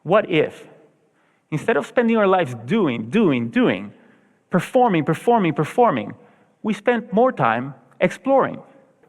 What if, instead of spending our lives doing, performing, we spent more time exploring?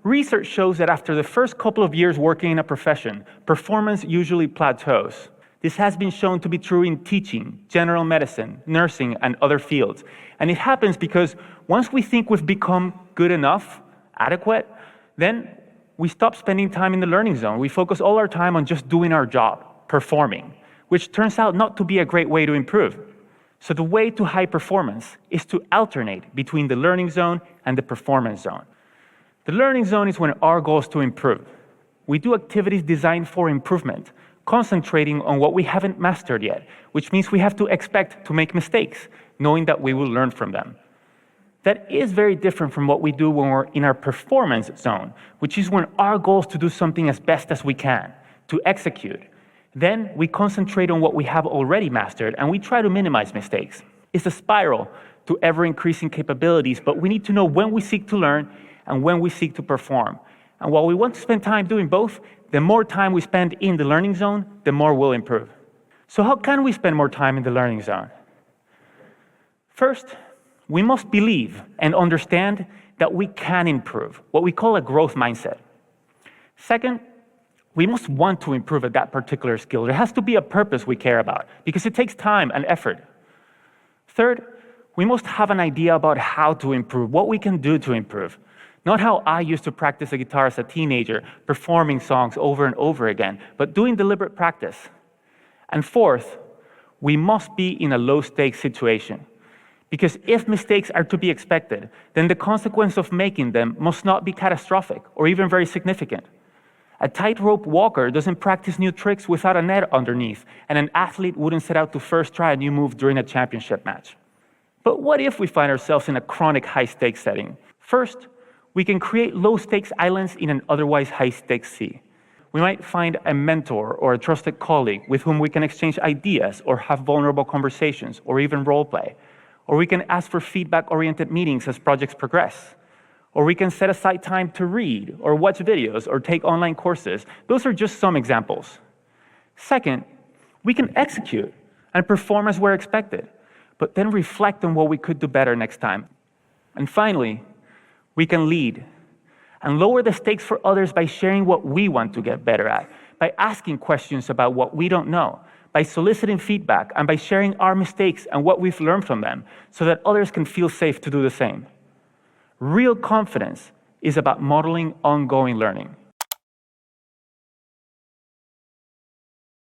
Research shows that after the first couple of years working in a profession, performance usually plateaus. This has been shown to be true in teaching, general medicine, nursing, and other fields. And it happens because once we think we've become good enough, adequate, then we stop spending time in the learning zone. We focus all our time on just doing our job, performing, which turns out not to be a great way to improve. So the way to high performance is to alternate between the learning zone and the performance zone. The learning zone is when our goal is to improve. We do activities designed for improvement, concentrating on what we haven't mastered yet, which means we have to expect to make mistakes, knowing that we will learn from them. That is very different from what we do when we're in our performance zone, which is when our goal is to do something as best as we can, to execute. Then we concentrate on what we have already mastered, and we try to minimize mistakes. It's a spiral to ever-increasing capabilities, but we need to know when we seek to learn and when we seek to perform. And while we want to spend time doing both, the more time we spend in the learning zone, the more we'll improve. So how can we spend more time in the learning zone? First, we must believe and understand that we can improve, what we call a growth mindset. Second, we must want to improve at that particular skill. There has to be a purpose we care about, because it takes time and effort. Third, we must have an idea about how to improve, what we can do to improve. Not how I used to practice the guitar as a teenager, performing songs over and over again, but doing deliberate practice. And fourth, we must be in a low-stakes situation. Because if mistakes are to be expected, then the consequence of making them must not be catastrophic or even very significant. A tightrope walker doesn't practice new tricks without a net underneath, and an athlete wouldn't set out to first try a new move during a championship match. But what if we find ourselves in a chronic high-stakes setting? First, we can create low-stakes islands in an otherwise high-stakes sea. We might find a mentor or a trusted colleague with whom we can exchange ideas or have vulnerable conversations or even role play. Or we can ask for feedback-oriented meetings as projects progress. Or we can set aside time to read or watch videos or take online courses. Those are just some examples. Second, we can execute and perform as we're expected, but then reflect on what we could do better next time. And finally, we can lead and lower the stakes for others by sharing what we want to get better at, by asking questions about what we don't know, by soliciting feedback, and by sharing our mistakes and what we've learned from them so that others can feel safe to do the same. Real confidence is about modeling ongoing learning.